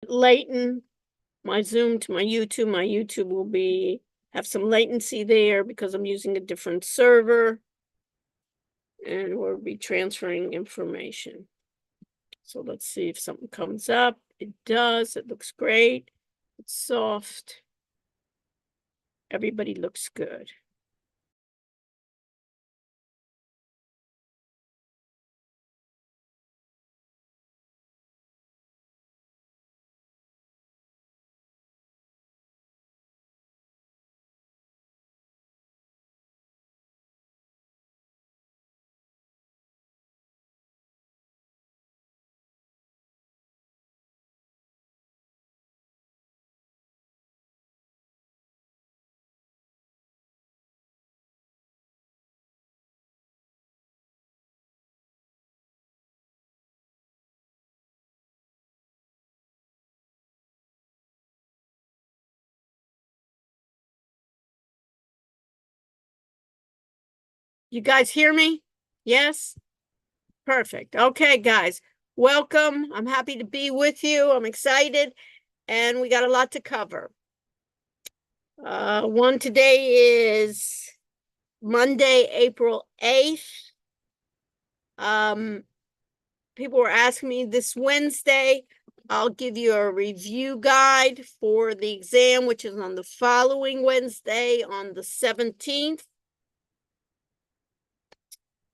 latent my Zoom to my YouTube. My YouTube will have some latency there because I'm using a different server, and we'll be transferring information. So let's see if something comes up. It does. It looks great. It's soft. Everybody looks good. You guys hear me? Yes? Perfect. Okay, guys. Welcome. I'm happy to be with you. I'm excited, and we got a lot to cover. One today is Monday, April 8th. People were asking me this Wednesday. I'll give you a review guide for the exam, which is on the following Wednesday, on the 17th.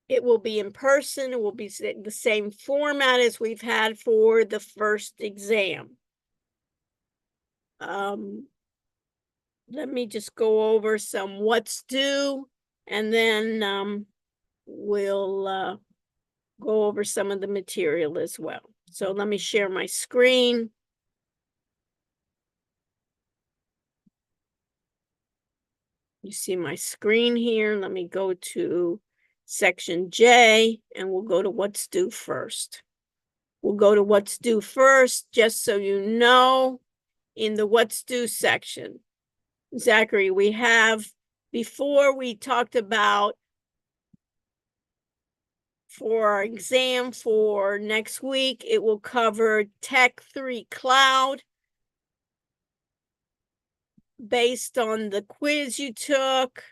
It will be in person. It will be the same format as we've had for the first exam. Let me just go over some what's due, and then we'll go over some of the material as well. So let me share my screen. You see my screen here. Let me go to section J, and we'll go to what's due first. We'll go to what's due first, just so you know, in the what's due section. Zachary, we have, before we talked about for our exam for next week, it will cover Tech 3 Cloud based on the quiz you took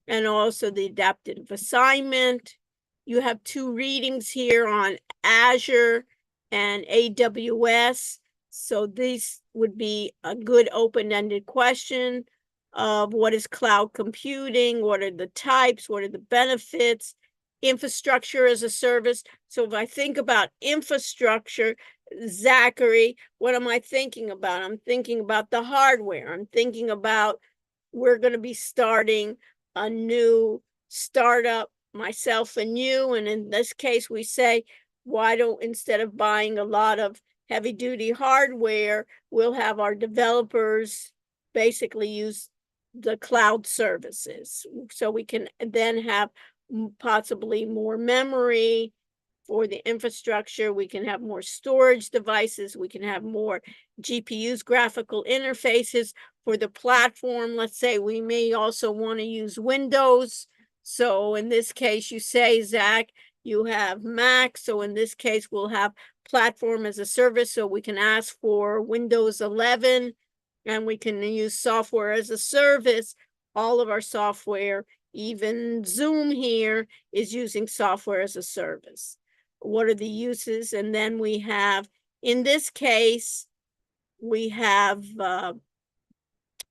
and also the adaptive assignment. You have 2 readings here on Azure and AWS. So this would be a good open-ended question of what is cloud computing, what are the types, what are the benefits, infrastructure as a service. So if I think about infrastructure, Zachary, what am I thinking about? I'm thinking about the hardware. I'm thinking about we're going to be starting a new startup, myself and you. And in this case, we say, why don't, instead of buying a lot of heavy duty hardware, we'll have our developers basically use the cloud services. So we can then have possibly more memory for the infrastructure. We can have more storage devices. We can have more GPUs, graphical interfaces for the platform. Let's say we may also want to use Windows. So in this case, you say, Zach, you have Mac. So in this case, we'll have platform as a service. So we can ask for Windows 11, and we can use software as a service. All of our software, even Zoom here, is using software as a service. What are the uses? And then we have, in this case, we have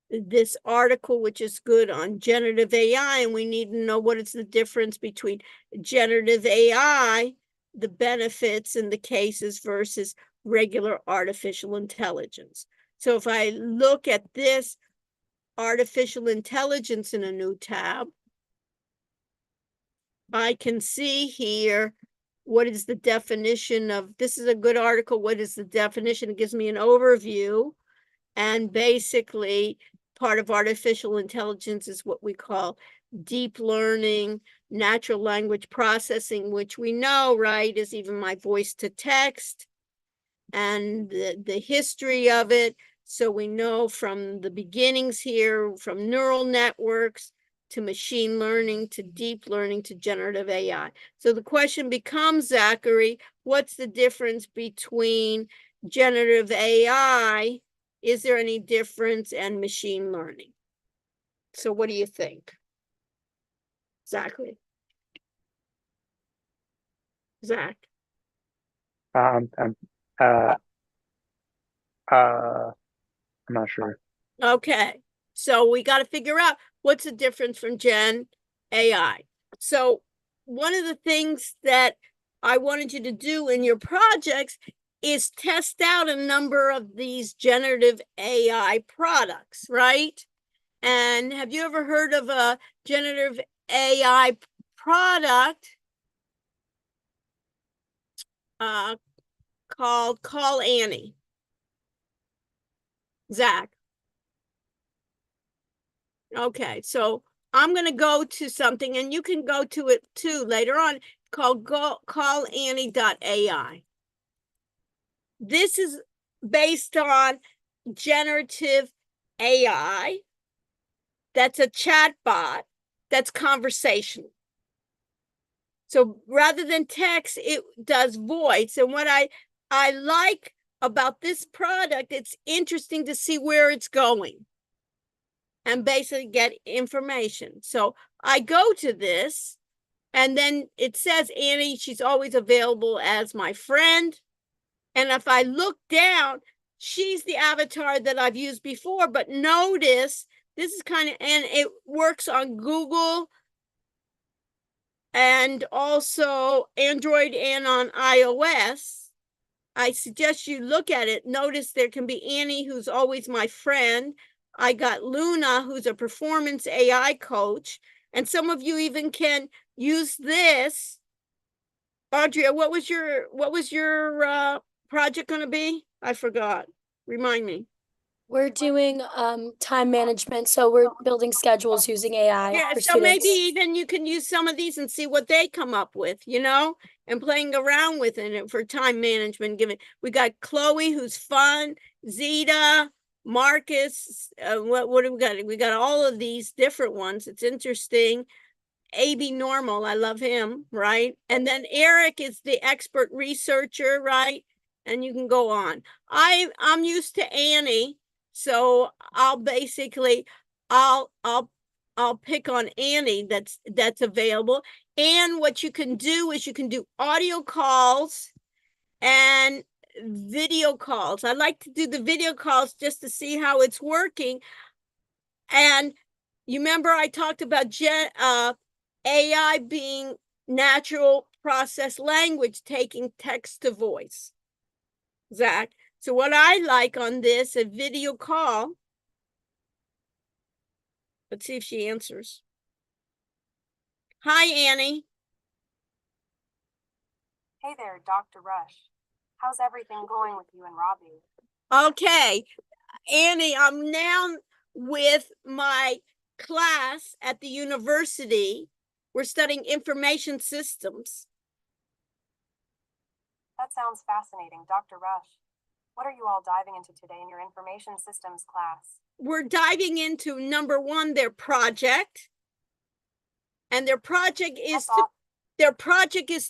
this article, which is good, on generative AI, and we need to know what is the difference between generative AI, the benefits and the cases, versus regular artificial intelligence. So if I look at this artificial intelligence in a new tab, I can see here what is the definition of, this is a good article, what is the definition? It gives me an overview, and basically part of artificial intelligence is what we call deep learning, natural language processing, which we know, right, is even my voice to text and the history of it. So we know from the beginnings here, from neural networks to machine learning to deep learning to generative AI. So the question becomes, Zachary, what's the difference between generative AI, is there any difference in machine learning? So what do you think? Exactly. Zach. I'm uh I'm not sure. Okay. So we got to figure out what's the difference from Gen AI. So one of the things that I wanted you to do in your projects is test out a number of these generative AI products, right? And have you ever heard of a generative AI product called Call Annie? Zach. Okay, so I'm going to go to something, and you can go to it too later on, called callannie.ai. This is based on generative AI. That's a chat bot that's conversational. So rather than text, it does voice. And what I like about this product, it's interesting to see where it's going and basically get information. So I go to this, and then it says Annie, she's always available as my friend. And if I look down, she's the avatar that I've used before. But notice this is kind of, and it works on Google and also Android and on iOS. I suggest you look at it. Notice there can be Annie, who's always my friend. I got Luna, who's a performance AI coach. And some of you even can use this. Audrey, what was your project going to be? I forgot. Remind me. We're doing time management, so we're building schedules using AI Yeah, for so maybe students. even you can use some of these and see what they come up with, and playing around with it for time management. We got Chloe, who's fun, Zeta, Marcus. What do we got? We got all of these different ones. It's interesting. AB Normal, I love him, right? And then Eric is the expert researcher, right? And you can go on. I'm used to Annie, so I'll pick on Annie that's available. And what you can do is you can do audio calls and video calls. I like to do the video calls just to see how it's working. And you remember I talked about AI being natural process language, taking text to voice. Zach. So what I like on this, a video call. Let's see if she answers. Hi, Annie. Hey there, Dr. Rush. How's everything going with you and Robbie? Okay, Annie, I'm now with my class at the university. We're studying information systems. That sounds fascinating, Dr. Rush. What are you all diving into today in your information systems class? We're diving into number one, their project. And their project is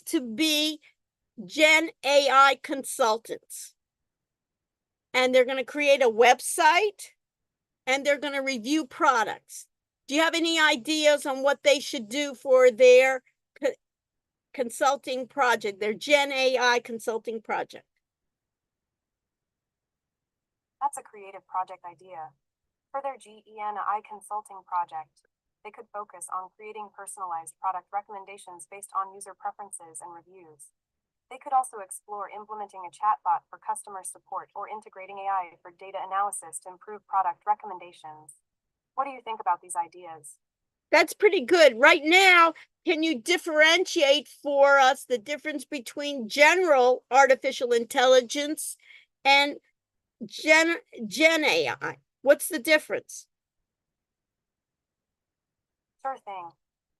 to be Gen AI consultants. And they're going to create a website and they're going to review products. Do you have any ideas on what they should do for their consulting project, their Gen AI consulting project? That's a creative project idea. For their GENI consulting project, they could focus on creating personalized product recommendations based on user preferences and reviews. They could also explore implementing a chatbot for customer support or integrating AI for data analysis to improve product recommendations. What do you think about these ideas? That's pretty good. Right now, can you differentiate for us the difference between general artificial intelligence and Gen AI? What's the difference? Sure thing.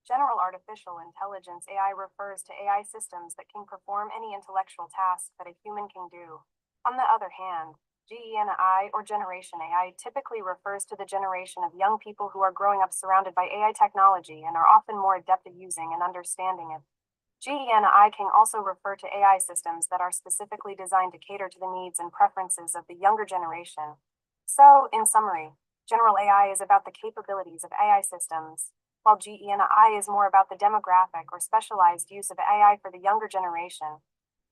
General artificial intelligence AI refers to AI systems that can perform any intellectual task that a human can do. On the other hand, GENI or Generation AI typically refers to the generation of young people who are growing up surrounded by AI technology and are often more adept at using and understanding it. GENI can also refer to AI systems that are specifically designed to cater to the needs and preferences of the younger generation. So, in summary, general AI is about the capabilities of AI systems, while GENI is more about the demographic or specialized use of AI for the younger generation.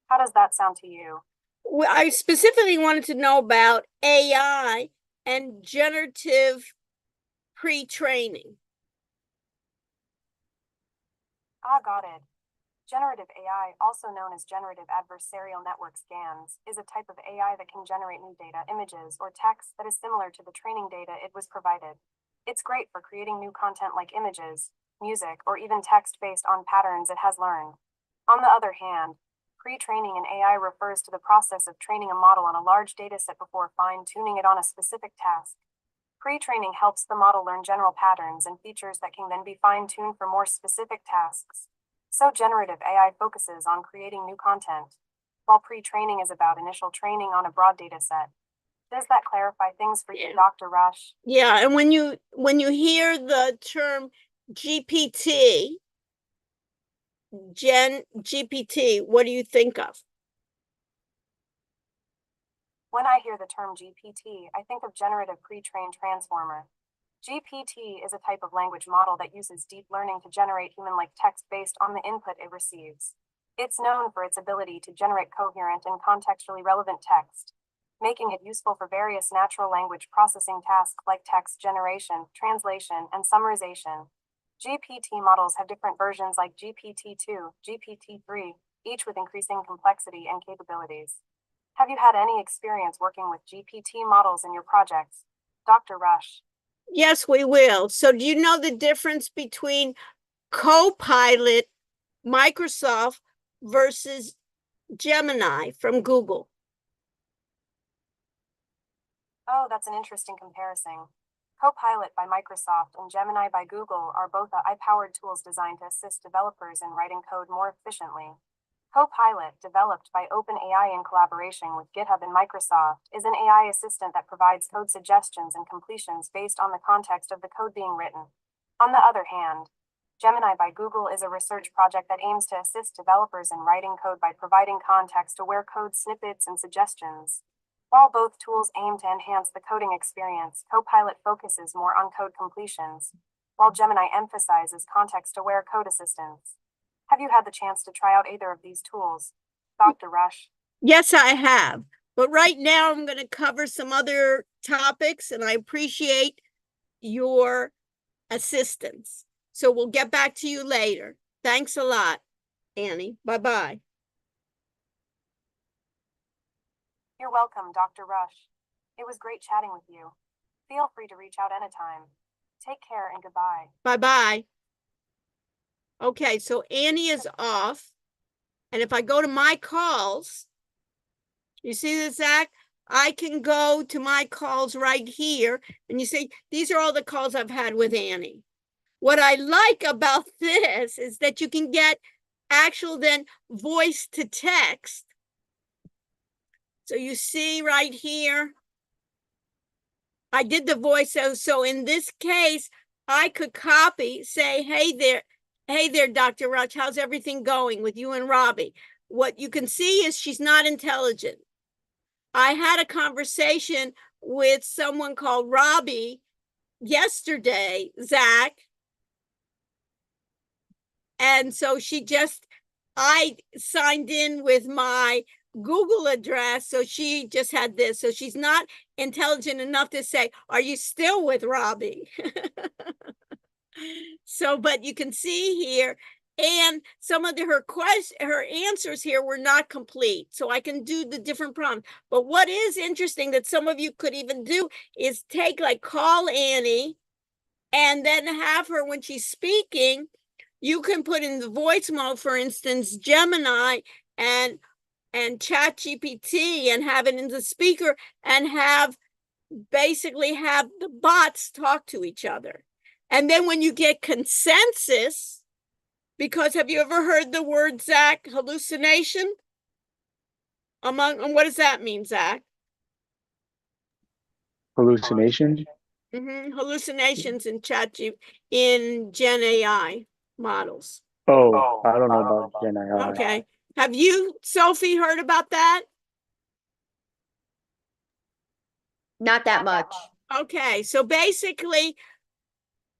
How does that sound to you? Well, I specifically wanted to know about AI and generative pre-training. Got it. Generative AI, also known as generative adversarial network scans, is a type of AI that can generate new data, images, or text that is similar to the training data it was provided. It's great for creating new content like images, music, or even text based on patterns it has learned. On the other hand, pre-training in AI refers to the process of training a model on a large dataset before fine-tuning it on a specific task. Pre-training helps the model learn general patterns and features that can then be fine-tuned for more specific tasks. So generative AI focuses on creating new content, while pre-training is about initial training on a broad data set. Does that clarify things for you, Yeah. Dr. Rush? Yeah, and when you hear the term GPT, GPT, what do you think of? When I hear the term GPT, I think of generative pre-trained transformer. GPT is a type of language model that uses deep learning to generate human-like text based on the input it receives. It's known for its ability to generate coherent and contextually relevant text, making it useful for various natural language processing tasks like text generation, translation, and summarization. GPT models have different versions like GPT-2, GPT-3, each with increasing complexity and capabilities. Have you had any experience working with GPT models in your projects, Dr. Rush? Yes, we will. So do you know the difference between Copilot, Microsoft versus Gemini from Google? Oh, that's an interesting comparison. Copilot by Microsoft and Gemini by Google are both AI-powered tools designed to assist developers in writing code more efficiently. Copilot, developed by OpenAI in collaboration with GitHub and Microsoft, is an AI assistant that provides code suggestions and completions based on the context of the code being written. On the other hand, Gemini by Google is a research project that aims to assist developers in writing code by providing context-aware code snippets and suggestions. While both tools aim to enhance the coding experience, Copilot focuses more on code completions, while Gemini emphasizes context-aware code assistance. Have you had the chance to try out either of these tools, Dr. Rush? Yes, I have. But right now I'm going to cover some other topics, and I appreciate your assistance. So we'll get back to you later. Thanks a lot, Annie. Bye-bye. You're welcome, Dr. Rush. It was great chatting with you. Feel free to reach out anytime. Take care and goodbye. Bye-bye. Okay, so Annie is off. And if I go to my calls, you see this, Zach? I can go to my calls right here. And you see, these are all the calls I've had with Annie. What I like about this is that you can get actual then voice to text. So you see right here, I did the voice. So in this case, I could copy, say, hey there, Dr. Rush, how's everything going with you and Robbie? What you can see is she's not intelligent. I had a conversation with someone called Robbie yesterday, Zach. And so I signed in with my Google address. So she just had this. So she's not intelligent enough to say, are you still with Robbie? So, but you can see here, and some of her answers here were not complete. So I can do the different prompts. But what is interesting that some of you could even do is call Annie and then have her, when she's speaking, you can put in the voice mode, for instance, Gemini and ChatGPT, and have it in the speaker and basically have the bots talk to each other. And then when you get consensus, because have you ever heard the word, Zach, hallucination? And what does that mean, Zach? Hallucination? Hallucinations in in Gen AI models. Oh, I don't know about Gen AI. Okay. Have you, Sophie, heard about that? Not that much. Okay, so basically,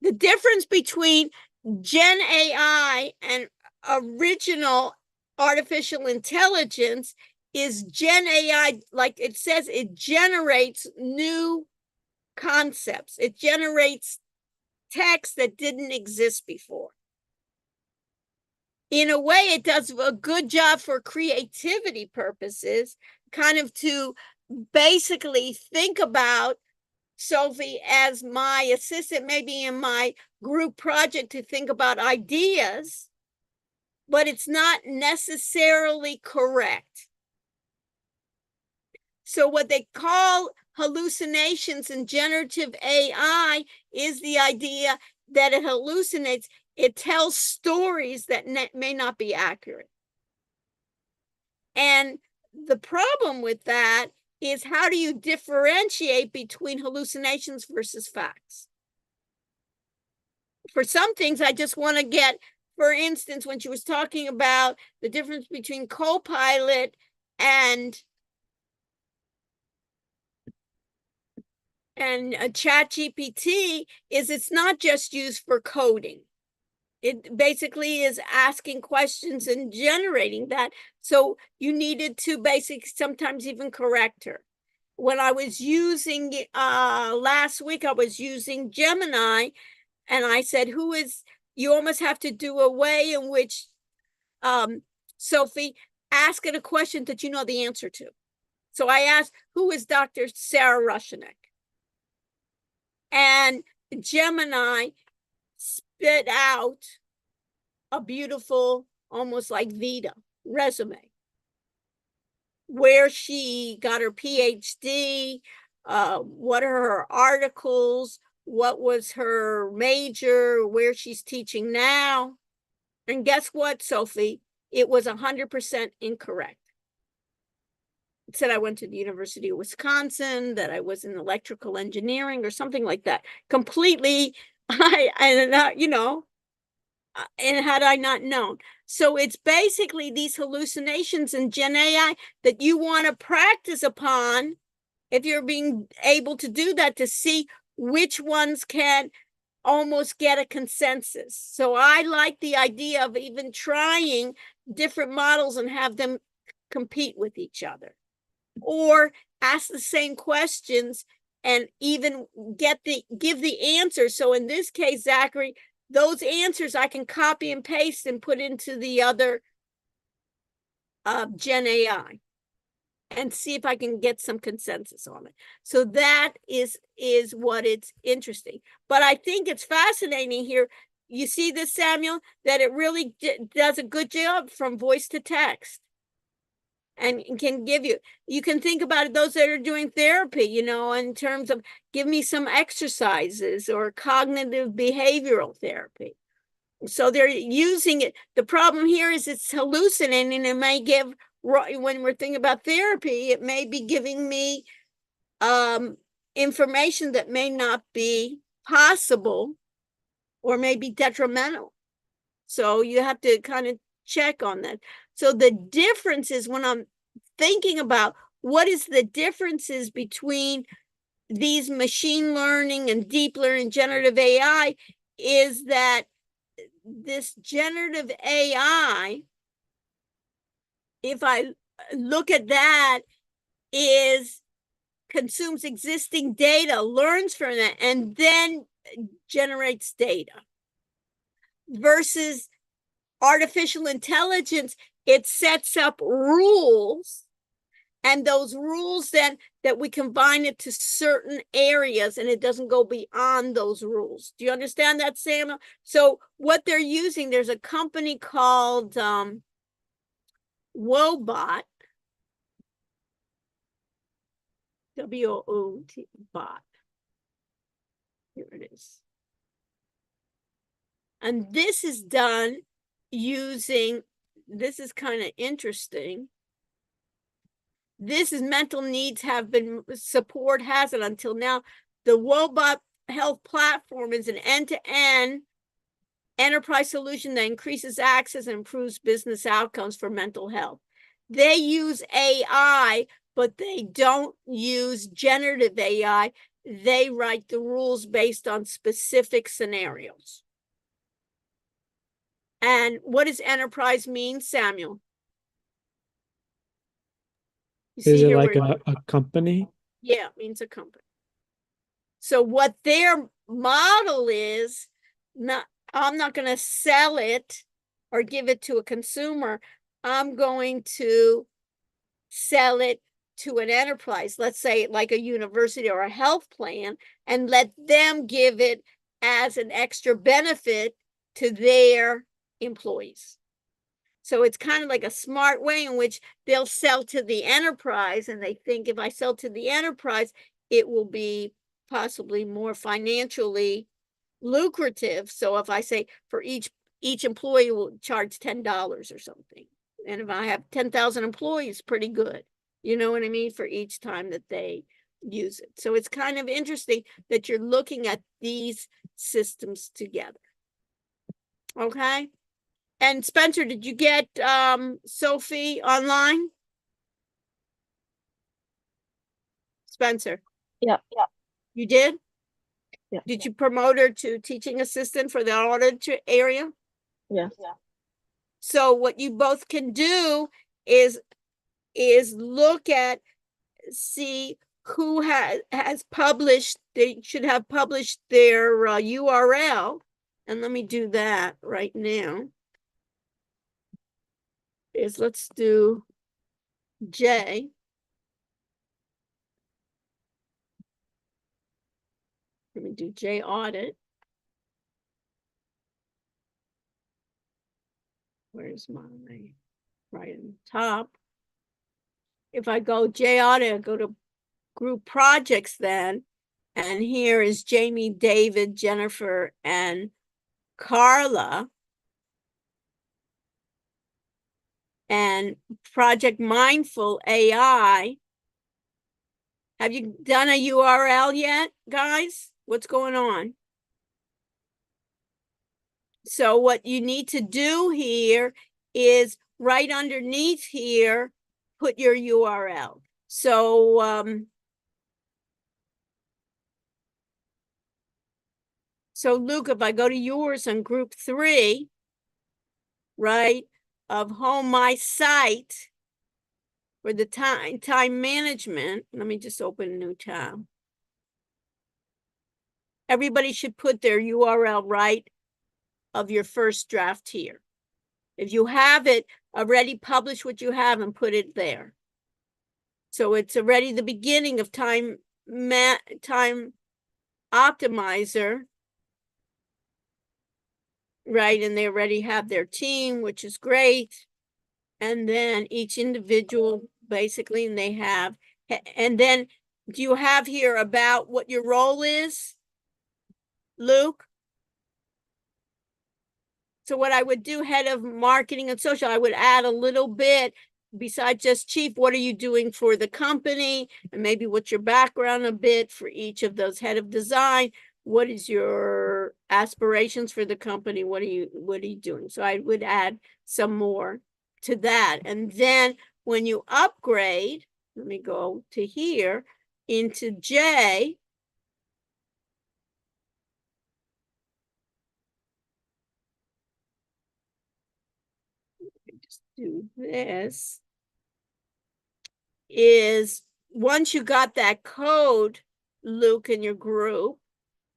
the difference between Gen AI and original artificial intelligence is Gen AI, like it says, it generates new concepts. It generates text that didn't exist before. In a way, it does a good job for creativity purposes, kind of to basically think about Sophie as my assistant, maybe in my group project, to think about ideas, but it's not necessarily correct. So what they call hallucinations in generative AI is the idea that it hallucinates. It tells stories that may not be accurate. And the problem with that is, how do you differentiate between hallucinations versus facts? For some things, I just want to get, for instance, when she was talking about the difference between Copilot and ChatGPT, is it's not just used for coding. It basically is asking questions and generating that. So you needed to basically sometimes even correct her. When I was using, last week, I was using Gemini, and I said, you almost have to do a way in which, Sophie, ask it a question that you know the answer to. So I asked, who is Dr. Sarah Rushanek? And Gemini spit out a beautiful, almost like Vita resume, where she got her PhD, what are her articles, what was her major, where she's teaching now. And guess what, Sophie? It was 100% incorrect. It said I went to the University of Wisconsin, that I was in electrical engineering or something like that. Completely, and had I not known. So it's basically these hallucinations in Gen AI that you want to practice upon, if you're being able to do that, to see which ones can almost get a consensus. So I like the idea of even trying different models and have them compete with each other, or ask the same questions and even give the answer. So in this case, Zachary, those answers I can copy and paste and put into the other Gen AI and see if I can get some consensus on it. So that is what it's interesting. But I think it's fascinating here. You see this, Samuel, that it really does a good job from voice to text, and can give you can think about it, those that are doing therapy, in terms of, give me some exercises, or cognitive behavioral therapy. So they're using it. The problem here is it's hallucinating. It may give, when we're thinking about therapy, it may be giving me information that may not be possible or may be detrimental. So you have to kind of check on that. So the difference is, when I'm thinking about what is the differences between these machine learning and deep learning generative AI, is that this generative AI, if I look at that, consumes existing data, learns from that, and then generates data. Versus artificial intelligence, it sets up rules, and those rules then, that we combine it to certain areas, and it doesn't go beyond those rules. Do you understand that, Samuel? So what they're using, there's a company called Woobot, W-O-O-T, bot. Here it is. And this is done using, this is kind of interesting. This is mental needs have been, support has it until now. The Woobot Health platform is an end-to-end enterprise solution that increases access and improves business outcomes for mental health. They use AI, but they don't use generative AI. They write the rules based on specific scenarios. And what does enterprise mean, Samuel? You Is see it here like where- a company? Yeah, it means a company. So what their model is, I'm not going to sell it or give it to a consumer. I'm going to sell it to an enterprise, let's say like a university or a health plan, and let them give it as an extra benefit to their employees. So it's kind of like a smart way in which they'll sell to the enterprise, and they think if I sell to the enterprise, it will be possibly more financially lucrative. So if I say for each employee will charge $10 or something, and if I have 10,000 employees, pretty good. You know what I mean? For each time that they use it. So it's kind of interesting that you're looking at these systems together. Okay. And Spencer, did you get Sophie online? Spencer? Yeah. You did? Yeah. Did you promote her to teaching assistant for the audit area? Yeah. So what you both can do is look at, see who has published, they should have published their URL. And let me do that right now. Let's do J. Let me do J audit. Where's my right on top? If I go J audit, I go to group projects then, and here is Jamie, David, Jennifer, and Carla. And Project Mindful AI. Have you done a URL yet, guys? What's going on? So what you need to do here is right underneath here, put your URL. So, so Luke, if I go to yours on group 3, right, of Home My Site for the time management, let me just open a new tab. Everybody should put their URL right of your first draft here. If you have it already, publish what you have and put it there. So it's already the beginning of time optimizer, right? And they already have their team, which is great. And then each individual basically, and they have, and then do you have here about what your role is, Luke? So what I would do, head of marketing and social, I would add a little bit besides just chief, what are you doing for the company? And maybe what's your background a bit for each of those. Head of design, what is your aspirations for the company? What are you doing? So I would add some more to that. And then when you upgrade, let me go to here into J. Just do this. Is once you got that code, Luke, in your group,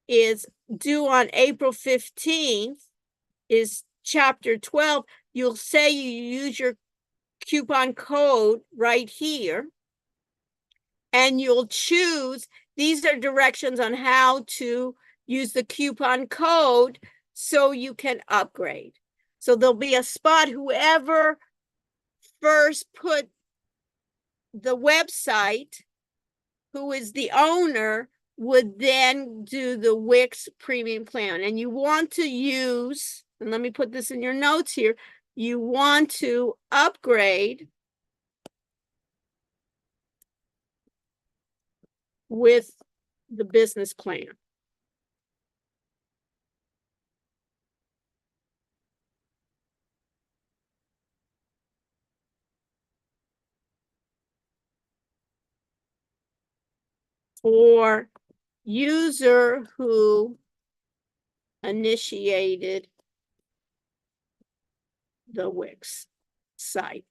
is due on April 15th, is chapter 12. You'll say you use your coupon code right here, and you'll choose, these are directions on how to use the coupon code so you can upgrade. So there'll be a spot, whoever first put the website, who is the owner, would then do the Wix premium plan. And you want to use, and let me put this in your notes here, you want to upgrade with the business plan. or user who initiated the Wix site.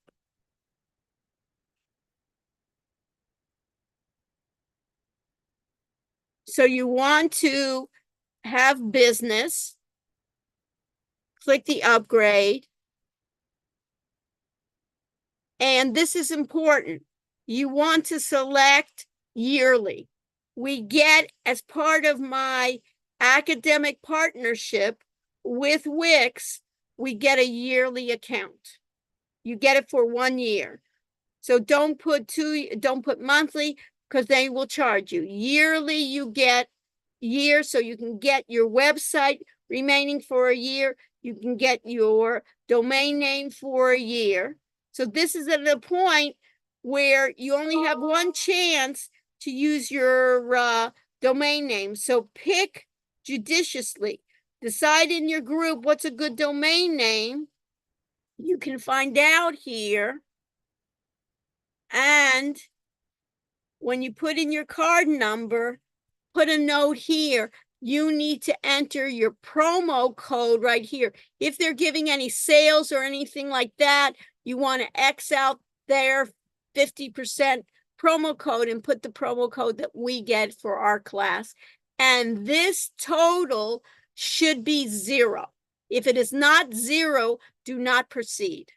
So you want to have business, click the upgrade. And this is important. You want to select yearly. We get, as part of my academic partnership with Wix, we get a yearly account. You get it for 1 year. So don't put monthly, because they will charge you. Yearly, you get year, so you can get your website remaining for a year. You can get your domain name for a year. So this is at a point where you only have one chance to use your domain name. So pick judiciously. Decide in your group what's a good domain name. You can find out here. And when you put in your card number, put a note here. You need to enter your promo code right here. If they're giving any sales or anything like that, you want to X out their 50% promo code and put the promo code that we get for our class. And this total should be 0. If it is not 0, do not proceed.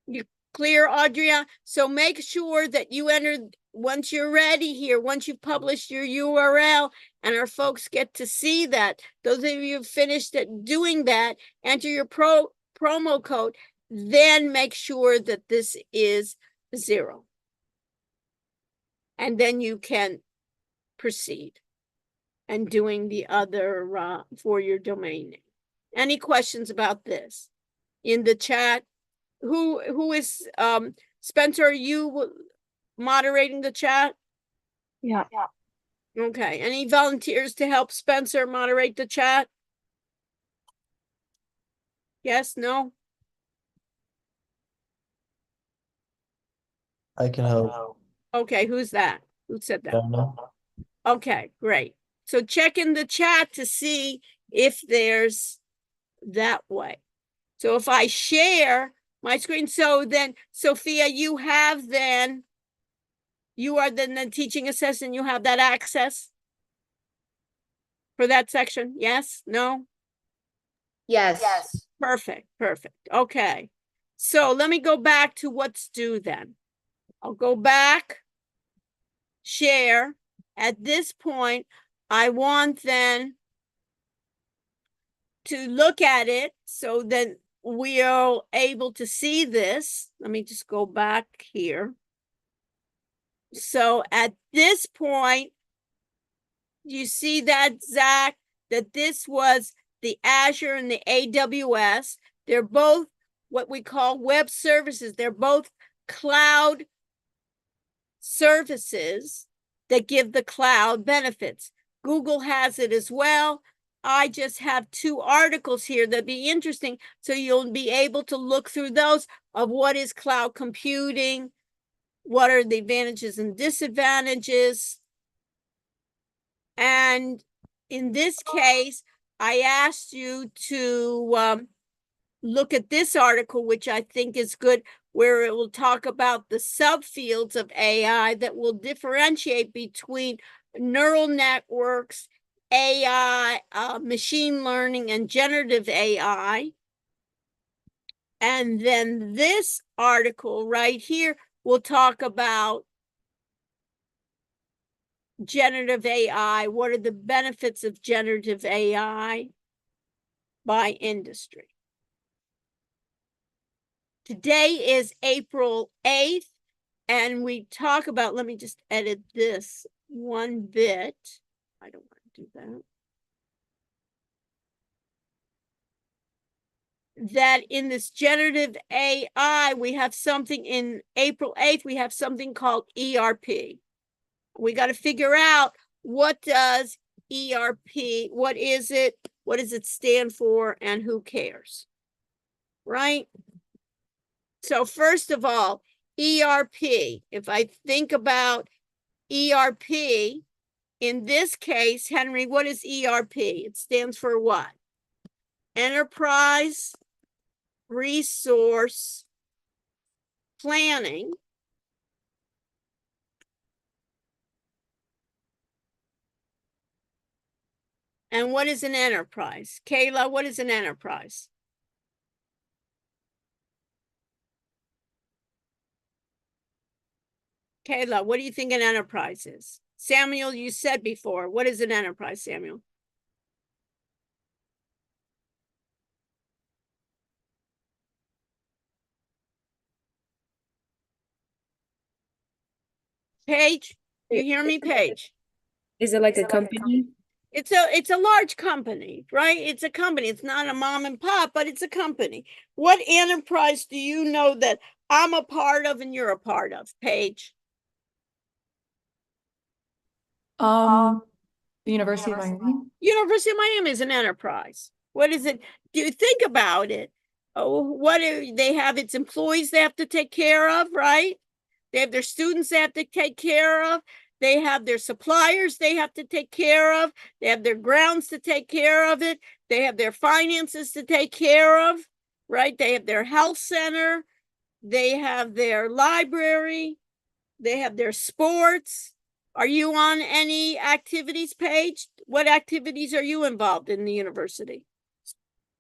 You clear, Audria? So make sure that you enter, once you're ready here, once you've published your URL and our folks get to see that, those of you who've finished doing that, enter your promo code, then make sure that this is 0. And then you can proceed and doing the other for your domain name. Any questions about this in the chat? Who is Spencer, are you moderating the chat? Yeah. Okay. Any volunteers to help Spencer moderate the chat? Yes, no? I can help. Okay, who's that? Who said that? Donna. Okay, great. So check in the chat to see if there's that way. So if I share my screen, so then Sophia, you are then the teaching assistant, you have that access for that section? Yes? No? Yes. Perfect. Okay. So let me go back to what's due then. I'll go back, share. At this point, I want then to look at it so that we are able to see this. Let me just go back here. So at this point, you see that, Zach, that this was the Azure and the AWS. They're both what we call web services. They're both cloud services that give the cloud benefits. Google has it as well. I just have 2 articles here that'd be interesting. So you'll be able to look through those of what is cloud computing, what are the advantages and disadvantages. And in this case, I asked you to look at this article, which I think is good, where it will talk about the subfields of AI that will differentiate between neural networks, AI, machine learning, and generative AI. And then this article right here will talk about generative AI. What are the benefits of generative AI by industry? Today is April 8th, and we talk about, let me just edit this one bit. I don't want to do that. That in this generative AI, we have something in April 8th, we have something called ERP. We got to figure out, what does ERP, what is it? What does it stand for, and who cares? Right? So first of all, ERP, if I think about ERP. In this case, Henry, what is ERP? It stands for what? Enterprise Resource Planning. And what is an enterprise? Kayla, what is an enterprise? Kayla, what do you think an enterprise is? Samuel, you said before, what is an enterprise, Samuel? Paige, you hear me, Paige? Is it like a company? It's a large company, right? It's a company. It's not a mom and pop, but it's a company. What enterprise do you know that I'm a part of and you're a part of, Paige? The University of Miami. University of Miami is an enterprise. What is it? Do you think about it? Oh, what do they have? Its employees they have to take care of, right? They have their students they have to take care of. They have their suppliers they have to take care of. They have their grounds to take care of it. They have their finances to take care of, right? They have their health center. They have their library. They have their sports. Are you on any activities page? What activities are you involved in the university?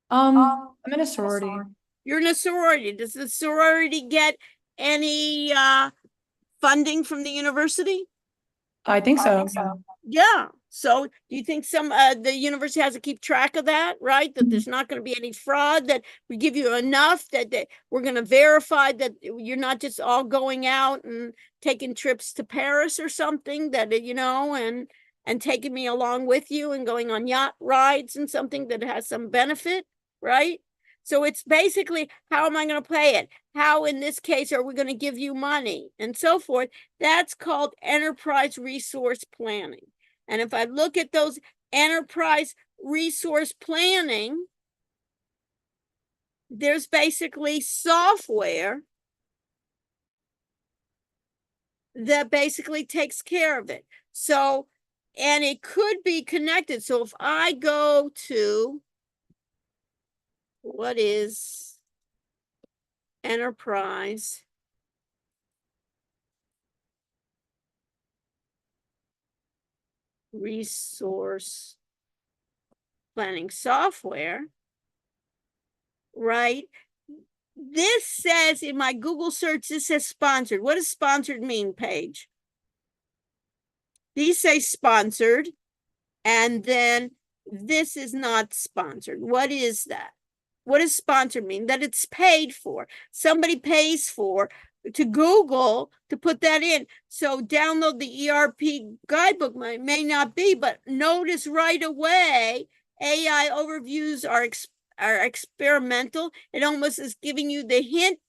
I'm in a sorority. You're in a sorority. Does the sorority get any funding from the university? I think so. Yeah. So do you think the university has to keep track of that, right? That there's not going to be any fraud, that we give you enough, that we're going to verify that you're not just all going out and taking trips to Paris or something, that, and taking me along with you and going on yacht rides and something that has some benefit, right? So it's basically, how am I going to pay it? How, in this case, are we going to give you money and so forth? That's called enterprise resource planning. And if I look at those enterprise resource planning, there's basically software that basically takes care of it. So, and it could be connected. So if I go to, what is enterprise resource planning software, right? This says in my Google search, this says sponsored. What does sponsored mean, Paige? These say sponsored, and then this is not sponsored. What is that? What does sponsored mean? That it's paid for. Somebody pays for to Google to put that in. So download the ERP guidebook may not be, but notice right away, AI overviews are experimental. It almost is giving you the hint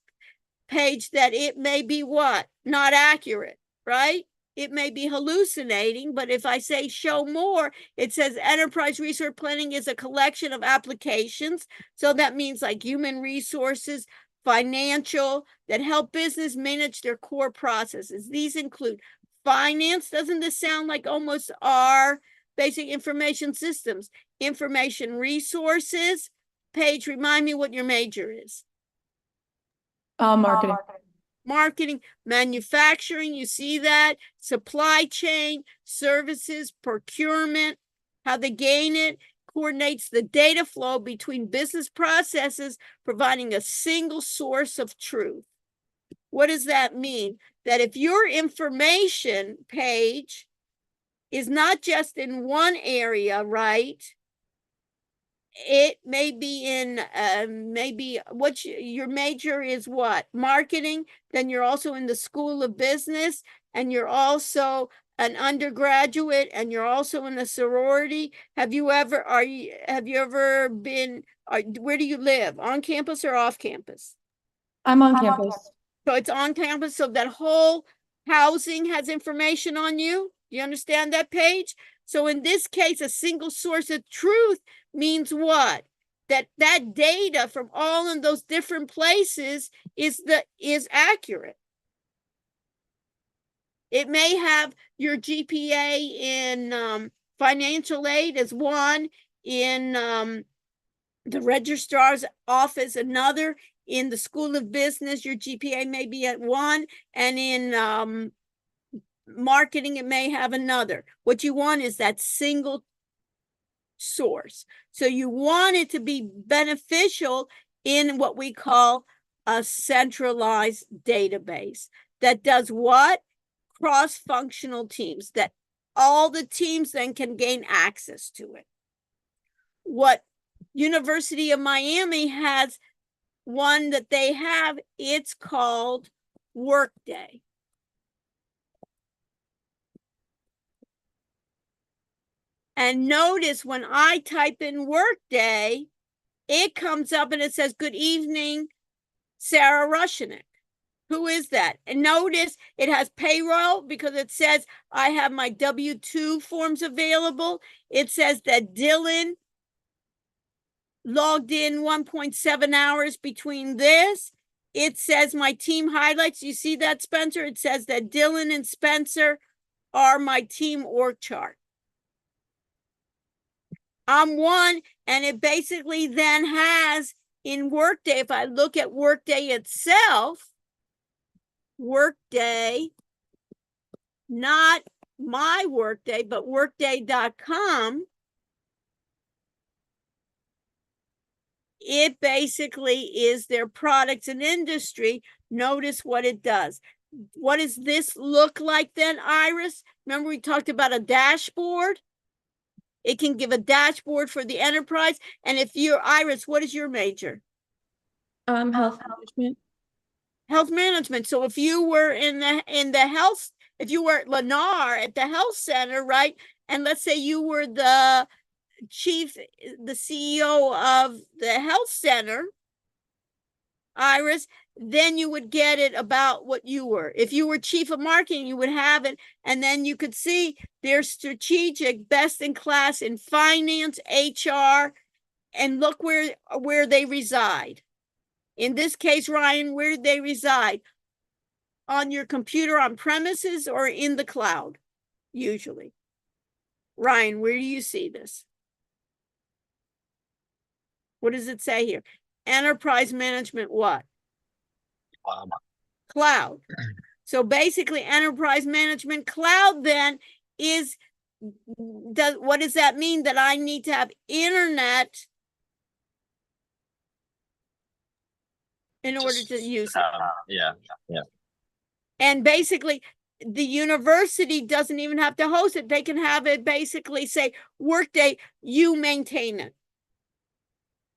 page that it may be what? Not accurate, right? It may be hallucinating, but if I say show more, it says enterprise resource planning is a collection of applications. So that means like human resources, financial, that help business manage their core processes. These include finance. Doesn't this sound like almost our basic information systems? Information resources. Paige, remind me what your major is. Marketing, manufacturing, you see that, supply chain, services, procurement, how they gain it, coordinates the data flow between business processes, providing a single source of truth. What does that mean? That if your information page is not just in one area, right? It may be in maybe what your major is, what, marketing, then you're also in the School of Business, and you're also an undergraduate, and you're also in a sorority. Have you ever been, where do you live, on campus or off campus? I'm on campus. So it's on campus, so that whole housing has information on you. You understand that, Paige? So in this case, a single source of truth means what? That data from all of those different places is accurate. It may have your GPA in financial aid as one, in the registrar's office another, in the School of Business your GPA may be at one, and in marketing it may have another. What you want is that single source. So you want it to be beneficial in what we call a centralized database that does what? Cross-functional teams, that all the teams then can gain access to it. What University of Miami has one that they have, it's called Workday. And notice when I type in Workday, it comes up and it says, "Good evening, Sarah Rushinik." Who is that? And notice it has payroll because it says I have my W-2 forms available. It says that Dylan logged in 1.7 hours between this. It says my team highlights. You see that, Spencer? It says that Dylan and Spencer are my team org chart. I'm one, and it basically then has in Workday, if I look at Workday itself, Workday, not my Workday, but workday.com, it basically is their products and industry. Notice what it does. What does this look like then, Iris? Remember we talked about a dashboard? It can give a dashboard for the enterprise. And if you're Iris, what is your major? Health management. Health management. So if you were in the health, if you were at Lennar at the health center, right? And let's say you were the chief, the CEO of the health center, Iris, then you would get it about what you were. If you were chief of marketing, you would have it. And then you could see their strategic best in class in finance, HR, and look where they reside. In this case, Ryan, where did they reside? On your computer on premises or in the cloud, usually. Ryan, where do you see this? What does it say here? Enterprise management what? Cloud. So basically enterprise management cloud then is, what does that mean? That I need to have internet in order to use it. Yeah. And basically the university doesn't even have to host it. They can have it basically say, Workday, you maintain it.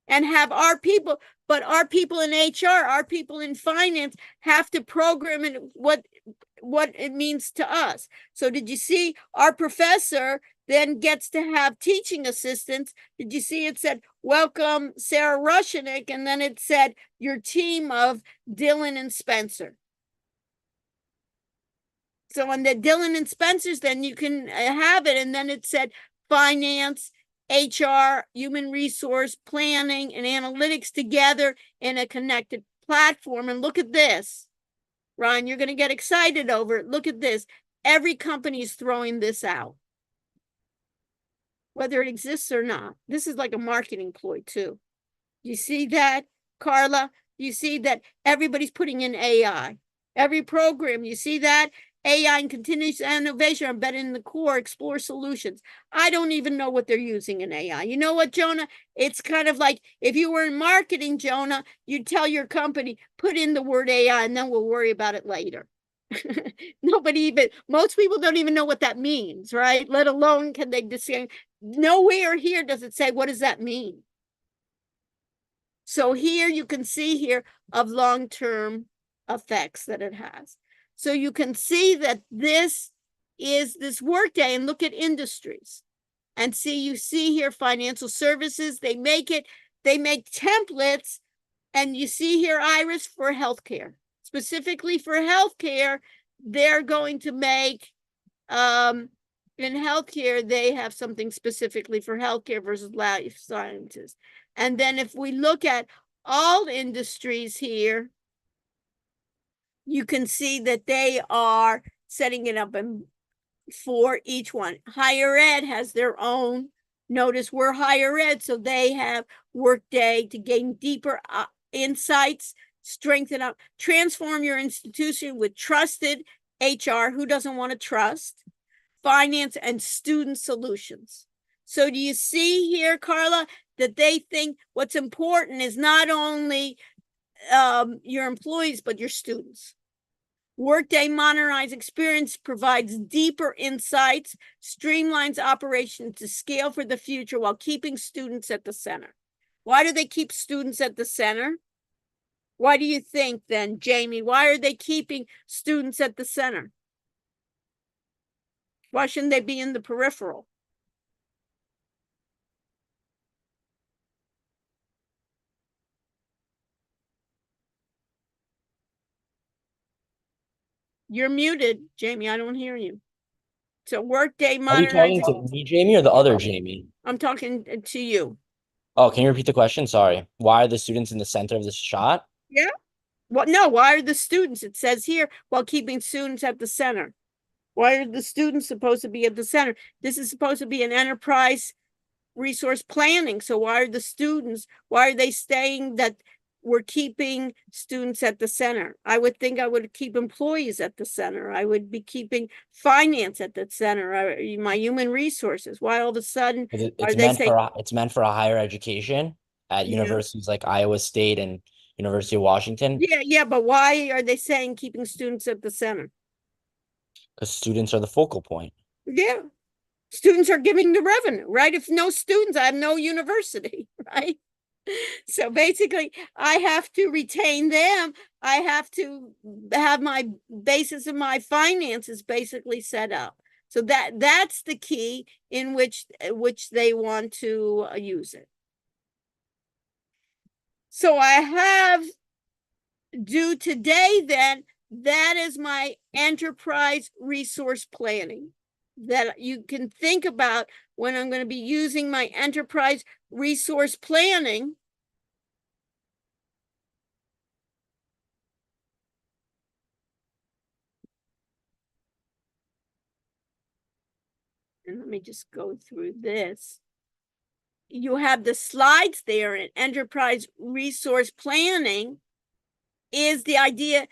And have our people, but our people in HR, our people in finance have to program it what it means to us. So did you see our professor then gets to have teaching assistants? Did you see it said, welcome Sarah Rushinik, and then it said your team of Dylan and Spencer. So on the Dylan and Spencer's, then you can have it, and then it said finance, HR, human resource, planning, and analytics together in a connected platform. And look at this, Ron, you're going to get excited over it. Look at this. Every company is throwing this out, whether it exists or not. This is like a marketing ploy too. You see that, Carla? You see that everybody's putting in AI. Every program, you see that? AI and continuous innovation are embedded in the core, explore solutions. I don't even know what they're using in AI. You know what, Jonah? It's kind of like if you were in marketing, Jonah, you'd tell your company, put in the word AI and then we'll worry about it later. Most people don't even know what that means, right? Let alone can they just say, nowhere here does it say, what does that mean? So here you can see here of long-term effects that it has. So you can see that this is this Workday, and look at industries and see, you see here financial services, they make templates, and you see here, Iris, for healthcare, specifically for healthcare, they're going to make, in healthcare, they have something specifically for healthcare versus life sciences. And then if we look at all industries here, you can see that they are setting it up for each one. Higher ed has their own. Notice we're higher ed, so they have Workday to gain deeper insights, strengthen up, transform your institution with trusted HR. Who doesn't want to trust? Finance and student solutions. So do you see here, Carla, that they think what's important is not only your employees, but your students. Workday modernized experience provides deeper insights, streamlines operations to scale for the future while keeping students at the center. Why do they keep students at the center? Why do you think then, Jamie? Why are they keeping students at the center? Why shouldn't they be in the peripheral? You're muted, Jamie. I don't hear you. So Workday Are you modernized. talking to me, Jamie, or the other Jamie? I'm talking to you. Oh, can you repeat the question? Sorry. Why are the students in the center of the shot? Yeah. Well, no, why are the students, it says here, while keeping students at the center? Why are the students supposed to be at the center? This is supposed to be an enterprise resource planning. So why are the students, why are they saying that we're keeping students at the center? I would think I would keep employees at the center. I would be keeping finance at the center, my human resources. Why all of a sudden It's meant for a higher education at Yeah. universities like Iowa State and University of Washington, Yeah, but why are they saying keeping students at the center? because students are the focal point. Yeah. Students are giving the revenue, right? If no students, I have no university, right? So basically, I have to retain them. I have to have my basis of my finances basically set up. So that's the key in which they want to use it. So I have due today then, that is my enterprise resource planning that you can think about when I'm going to be using my enterprise resource planning. And let me just go through this. You have the slides there in enterprise resource planning is the idea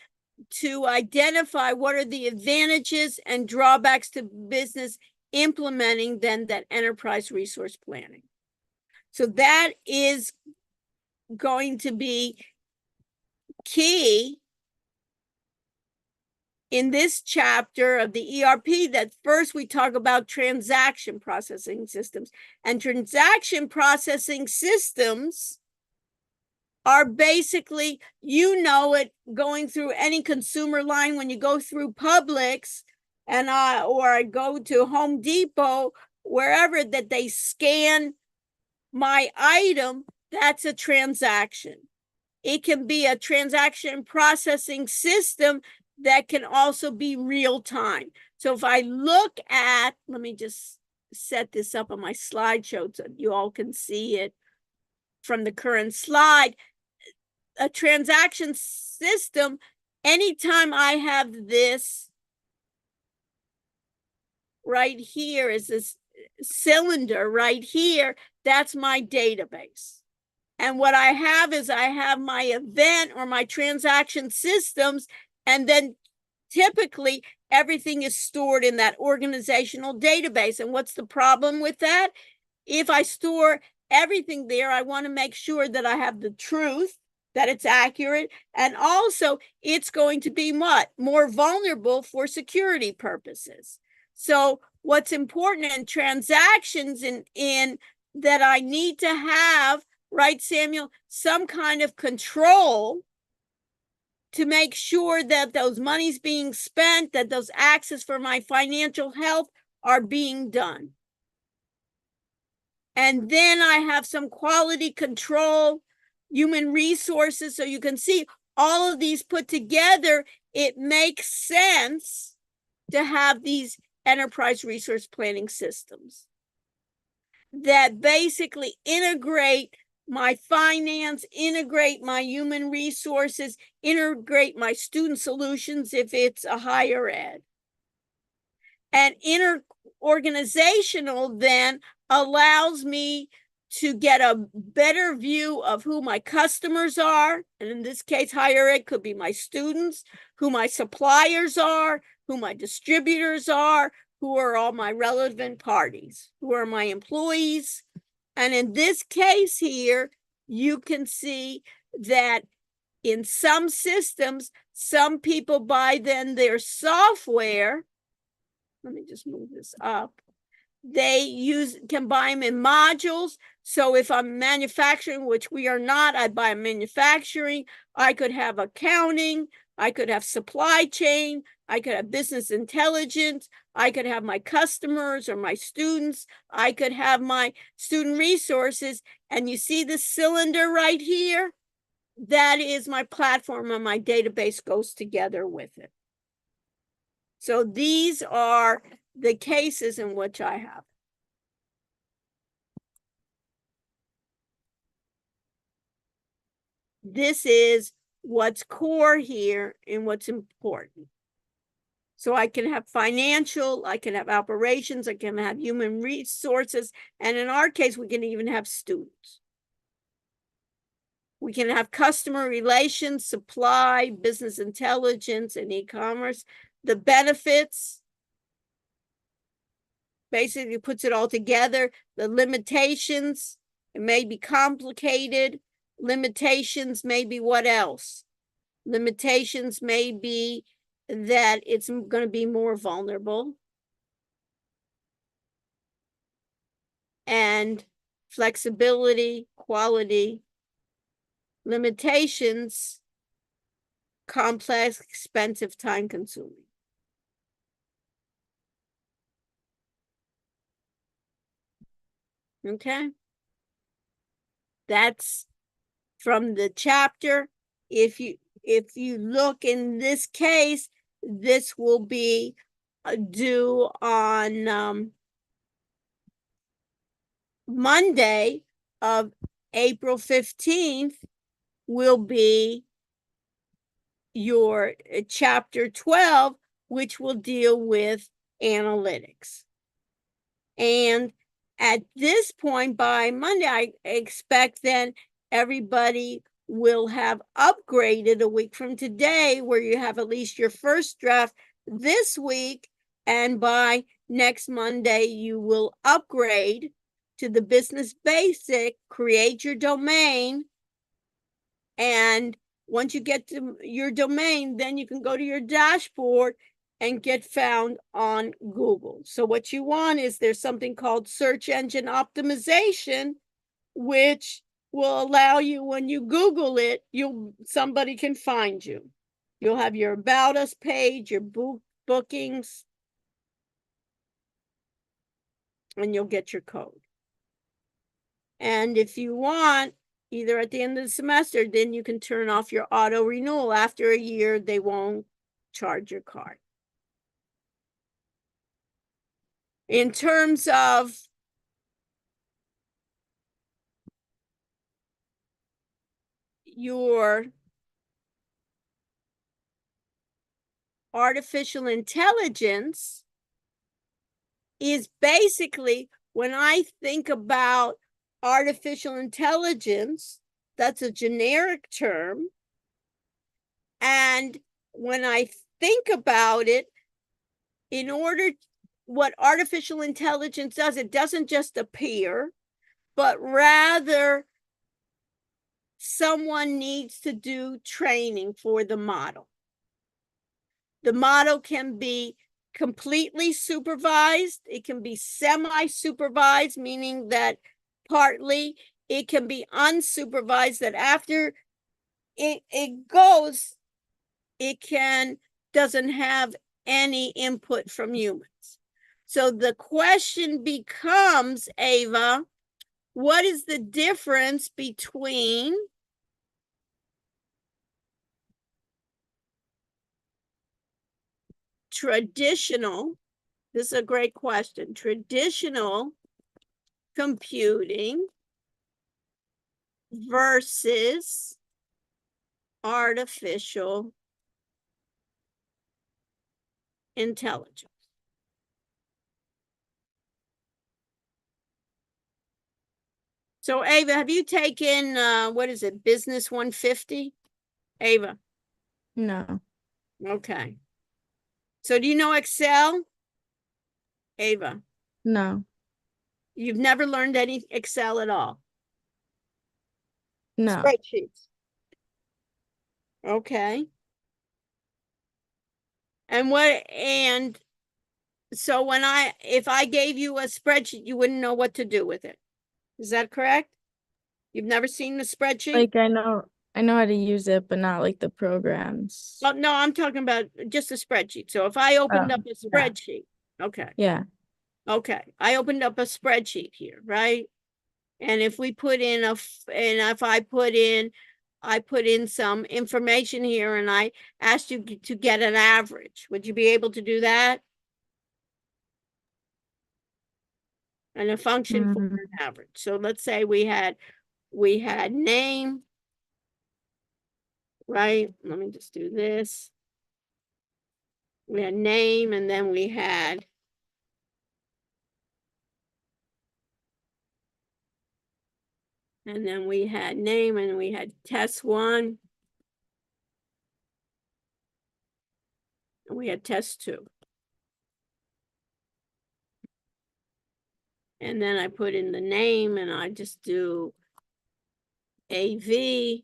to identify what are the advantages and drawbacks to business implementing then that enterprise resource planning. So that is going to be key in this chapter of the ERP. That first we talk about transaction processing systems, and transaction processing systems are basically, you know it, going through any consumer line when you go through Publix and or I go to Home Depot, wherever, that they scan my item, that's a transaction. It can be a transaction processing system that can also be real time. So if I look at, let me just set this up on my slideshow so you all can see it from the current slide. A transaction system, anytime I have this right here, is this cylinder right here, that's my database. And what I have is I have my event or my transaction systems, and then typically everything is stored in that organizational database. And what's the problem with that? If I store everything there, I want to make sure that I have the truth, that it's accurate, and also it's going to be more vulnerable for security purposes. So what's important in transactions in that I need to have, right, Samuel, some kind of control to make sure that those monies being spent, that those access for my financial health are being done. And then I have some quality control, human resources. So you can see all of these put together, it makes sense to have these enterprise resource planning systems that basically integrate my finance, integrate my human resources, integrate my student solutions if it's a higher ed. And interorganizational then allows me to get a better view of who my customers are. And in this case, higher ed could be my students, who my suppliers are, who my distributors are, who are all my relevant parties, who are my employees. And in this case here, you can see that in some systems, some people buy then their software. Let me just move this up. They can buy them in modules. So if I'm manufacturing, which we are not, I buy manufacturing. I could have accounting. I could have supply chain. I could have business intelligence. I could have my customers or my students. I could have my student resources. And you see the cylinder right here? That is my platform, and my database goes together with it. So these are the cases in which I have. This is what's core here and what's important. So I can have financial, I can have operations, I can have human resources, and in our case, we can even have students. We can have customer relations, supply, business intelligence, and e-commerce. The benefits basically puts it all together. The limitations, it may be complicated. Limitations may be what else? Limitations may be that it's going to be more vulnerable. And flexibility, quality, limitations, complex, expensive, time consuming. Okay. That's from the chapter. If you look in this case, this will be due on Monday of April 15th will be your chapter 12, which will deal with analytics. And at this point, by Monday, I expect then everybody will have upgraded a week from today, where you have at least your first draft this week. And by next Monday, you will upgrade to the business basic, create your domain. And once you get to your domain, then you can go to your dashboard and get found on Google. So what you want is there's something called search engine optimization, which will allow you, when you Google it, somebody can find you. You'll have your About Us page, your bookings, and you'll get your code. And if you want, either at the end of the semester, then you can turn off your auto renewal. After a year, they won't charge your card. In terms of your artificial intelligence, is basically, when I think about artificial intelligence, that's a generic term. And when I think about it, what artificial intelligence does, it doesn't just appear, but rather someone needs to do training for the model. The model can be completely supervised. It can be semi-supervised, meaning that partly. It can be unsupervised, that after it goes, it doesn't have any input from humans. So the question becomes, Ava, what is the difference between traditional, this is a great question, traditional computing versus artificial intelligence? So Ava, have you taken, what is it, Business 150? Ava, No, okay. So do you know Excel? Ava, no, you've never learned any Excel at all? no. Spreadsheets. Okay. And so if I gave you a spreadsheet, you wouldn't know what to do with it. Is that correct? You've never seen the spreadsheet? Like I know how to use it, but not like the programs. Well, no, I'm talking about just a spreadsheet. So if I opened Oh, up a yeah. spreadsheet, okay, Yeah. I opened up a spreadsheet here, right? And if we put in and if I put in some information here and I asked you to get an average, would you be able to do that? And a function for Mm, an average. So let's say we had name, right? Let me just do this. We had name and then we had name and we had test 1. And we had test 2. And then I put in the name and I just do AV.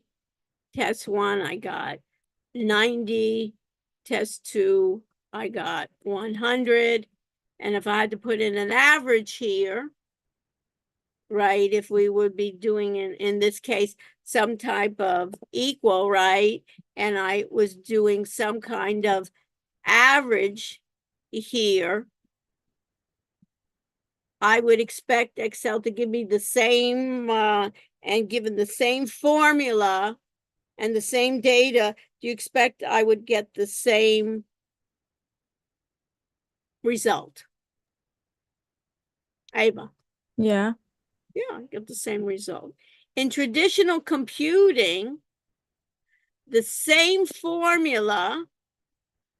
Test 1, I got 90. Test 2, I got 100. And if I had to put in an average here, right, if we would be doing in this case, some type of equal, right? And I was doing some kind of average here, I would expect Excel to give me the same, and given the same formula and the same data, do you expect I would get the same result? Ava? yeah. Yeah, I get the same result. In traditional computing, the same formula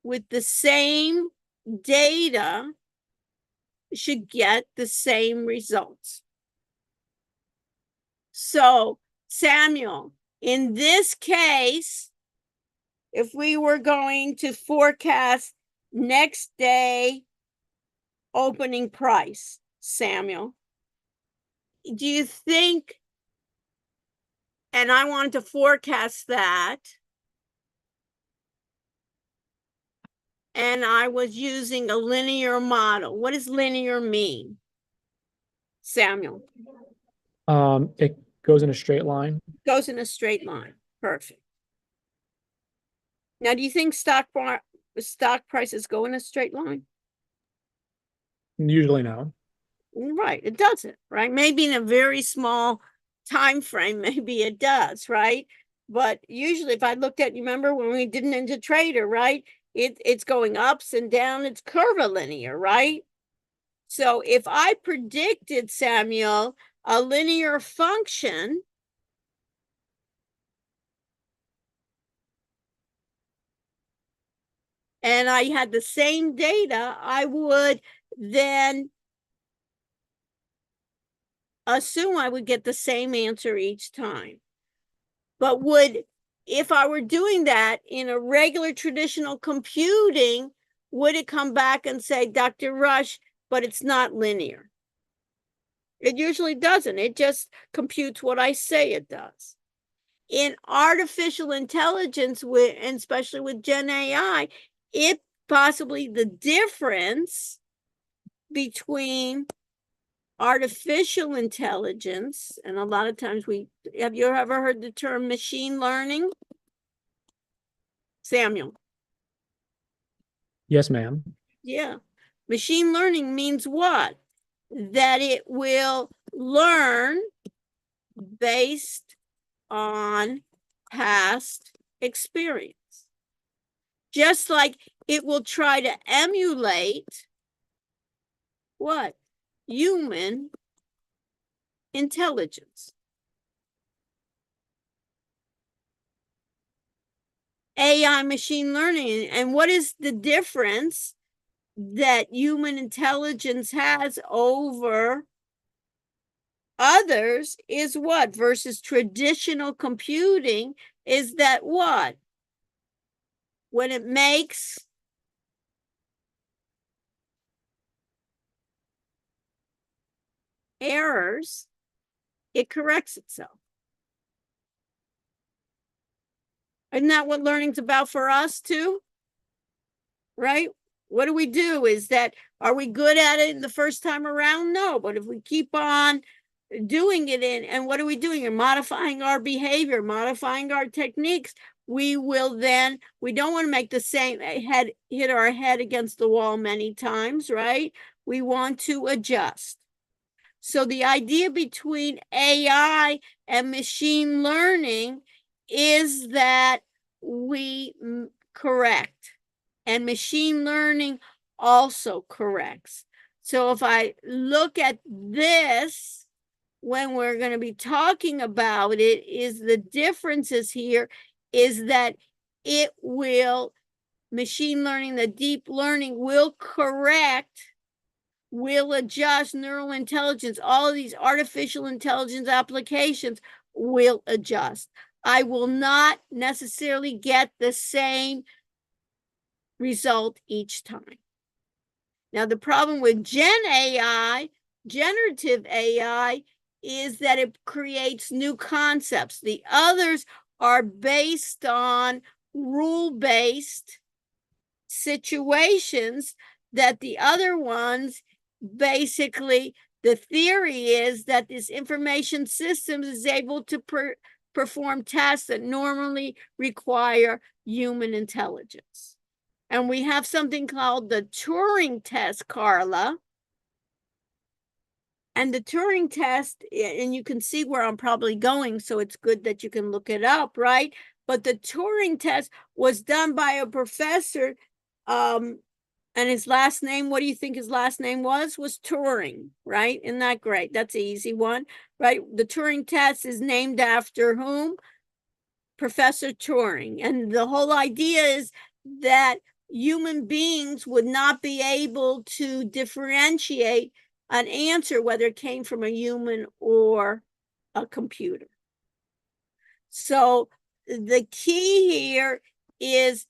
with the same data should get the same results. So, Samuel, in this case, if we were going to forecast next day opening price, Samuel, do you think, and I want to forecast that, and I was using a linear model. What does linear mean, Samuel? It goes in a straight line. Goes in a straight line. Perfect. Now, do you think stock prices go in a straight line? Usually no. Right, it doesn't, right? Maybe in a very small time frame, maybe it does, right? But usually if I looked at, you remember when we did Ninja Trader, right? It's going ups and down, it's curvilinear, right? So if I predicted, Samuel, a linear function, and I had the same data, I would then assume I would get the same answer each time. But if I were doing that in a regular traditional computing, would it come back and say, Dr. Rush, but it's not linear? It usually doesn't. It just computes what I say it does. In artificial intelligence, and especially with Gen AI, it possibly the difference between artificial intelligence, and a lot of times have you ever heard the term machine learning? Samuel? Yes, ma'am. Yeah. Machine learning means what? That it will learn based on past experience. Just like it will try to emulate what? Human intelligence. AI machine learning. And what is the difference that human intelligence has over Others is what? Versus traditional computing is that what? When it makes errors, it corrects itself. Isn't that what learning's about for us too? Right? What do we do? Is that, are we good at it the first time around? No, but if we keep on doing it and what are we doing? You're modifying our behavior, modifying our techniques. We will then, we don't want to make the same hit our head against the wall many times, right? We want to adjust. So the idea between AI and machine learning is that we correct, and machine learning also corrects. So if I look at this, when we're going to be talking about it, is the differences here is that it will, machine learning, the deep learning will correct, will adjust neural intelligence. All of these artificial intelligence applications will adjust. I will not necessarily get the same result each time. Now, the problem with generative AI, is that it creates new concepts. The others are based on rule-based situations, that the other ones, basically, the theory is that this information systems is able to perform tasks that normally require human intelligence. And we have something called the Turing test, Carla. And the Turing test, and you can see where I'm probably going, so it's good that you can look it up, right? But the Turing test was done by a professor, and his last name, what do you think his last name was Turing, right? Isn't that great? That's an easy one, right? The Turing test is named after whom? Professor Turing. And the whole idea is that human beings would not be able to differentiate an answer, whether it came from a human or a computer. So the key here is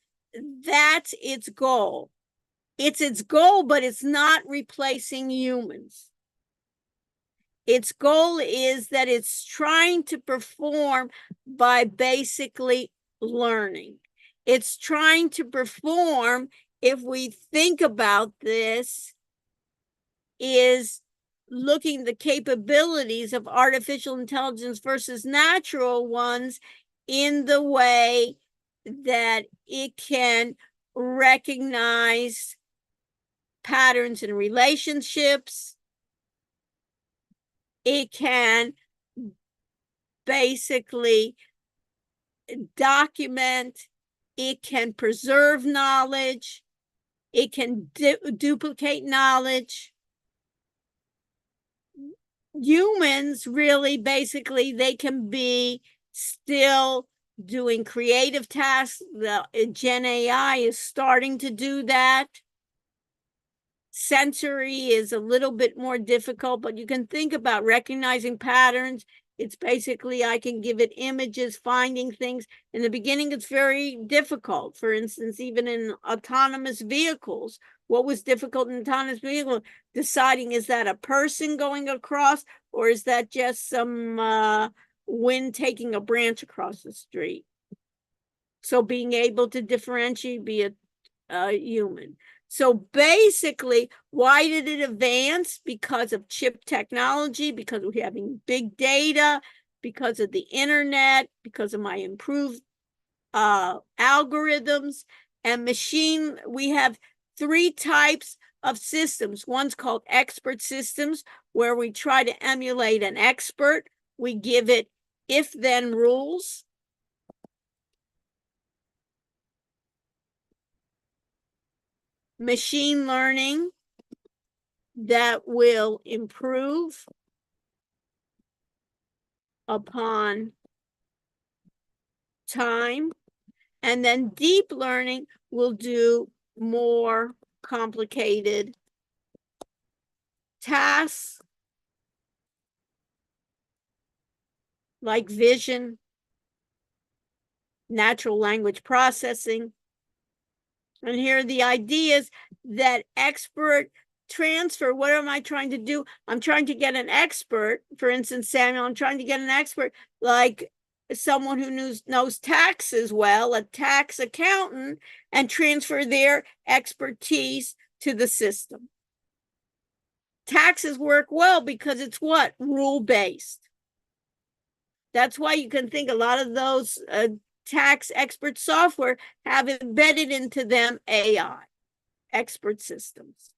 that's its goal. It's its goal, but it's not replacing humans. Its goal is that it's trying to perform by basically learning. It's trying to perform, if we think about this, is looking the capabilities of artificial intelligence versus natural ones in the way that it can recognize patterns in relationships. It can basically document, it can preserve knowledge, it can duplicate knowledge. Humans really, basically, they can be still doing creative tasks. The Gen AI is starting to do that. Sensory is a little bit more difficult, but you can think about recognizing patterns. It's basically, I can give it images, finding things. In the beginning, it's very difficult. For instance, even in autonomous vehicles, what was difficult in autonomous vehicles? Deciding, is that a person going across, or is that just some wind taking a branch across the street? So being able to differentiate, be a human. So basically, why did it advance? Because of chip technology, because we're having big data, because of the internet, because of my improved algorithms and machine. We have 3 types of systems. One's called expert systems, where we try to emulate an expert. We give it if-then rules. Machine learning that will improve upon time. And then deep learning will do more complicated tasks like vision, natural language processing. And here are the ideas that expert transfer. What am I trying to do? I'm trying to get an expert. For instance, Samuel, I'm trying to get an expert like someone who knows taxes well, a tax accountant, and transfer their expertise to the system. Taxes work well because it's what? Rule-based. That's why you can think a lot of those tax expert software have embedded into them AI, expert systems.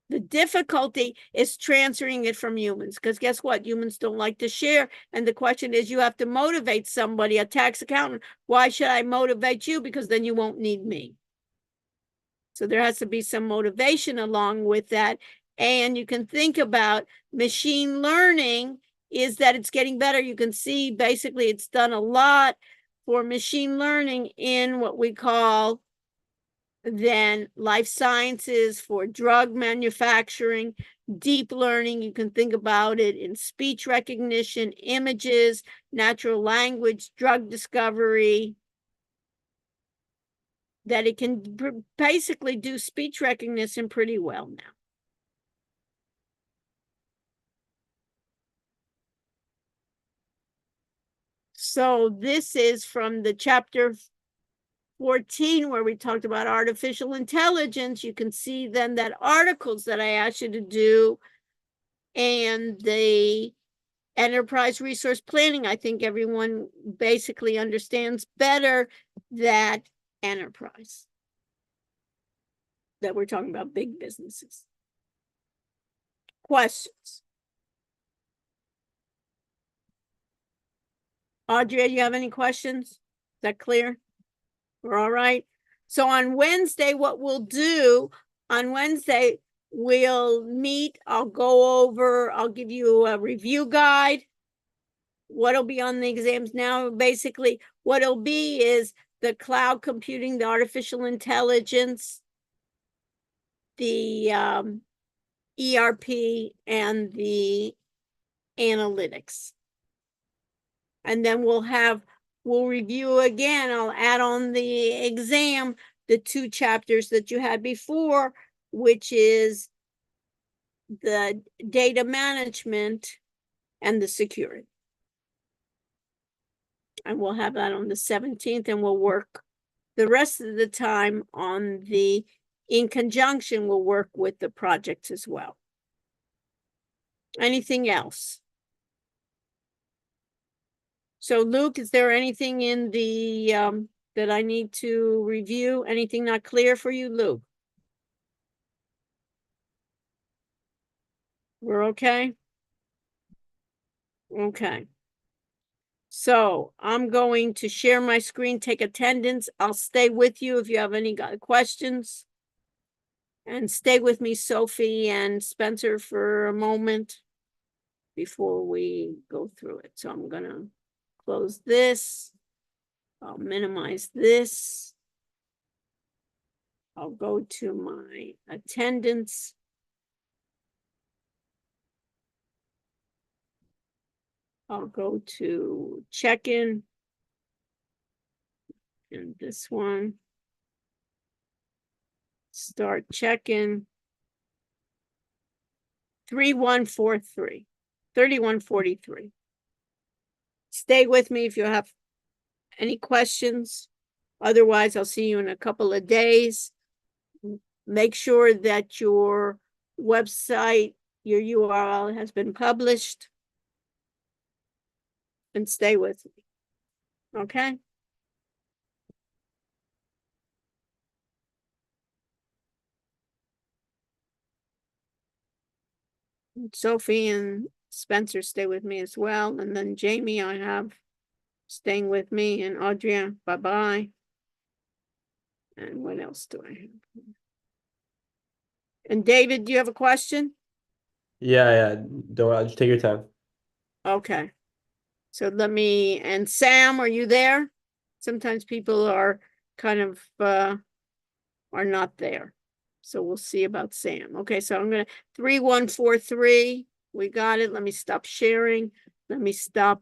The difficulty is transferring it from humans, because guess what? Humans don't like to share. And the question is, you have to motivate somebody, a tax accountant. Why should I motivate you? Because then you won't need me. So there has to be some motivation along with that. And you can think about machine learning is that it's getting better. You can see basically it's done a lot for machine learning in what we call then life sciences, for drug manufacturing, deep learning. You can think about it in speech recognition, images, natural language, drug discovery, that it can basically do speech recognition pretty well now. So this is from the chapter 14, where we talked about artificial intelligence. You can see then that articles that I asked you to do and the enterprise resource planning, I think everyone basically understands better that enterprise, that we're talking about big businesses. Questions? Audrey, you have any questions? Is that clear? We're all right. So on Wednesday, what we'll do on Wednesday, we'll meet. I'll give you a review guide. What'll be on the exams now, basically, what it'll be is the cloud computing, the artificial intelligence, the ERP, and the analytics. And then we'll review again. I'll add on the exam, the 2 chapters that you had before, which is the data management and the security. And we'll have that on the 17th, and we'll work the rest of the time on in conjunction, we'll work with the projects as well. Anything else? So Luke, is there anything in the that I need to review? Anything not clear for you, Luke? We're okay? Okay. So I'm going to share my screen, take attendance. I'll stay with you if you have any questions. And stay with me, Sophie and Spencer, for a moment before we go through it. So I'm gonna close this. I'll minimize this. I'll go to my attendance. I'll go to check-in. And this one. Start check-in. 3143. 3143. Stay with me if you have any questions. Otherwise, I'll see you in a couple of days. Make sure that your website, your URL has been published. And stay with me. Okay? Sophie and Spencer stay with me as well. And then Jamie, I have staying with me, and Audrey, bye-bye. And what else do I have? And David, do you have a question? Yeah. Don't just take your time. Okay. So and Sam, are you there? Sometimes people are kind of, are not there. So we'll see about Sam. Okay, so I'm gonna 3143. We got it. Let me stop sharing. Let me stop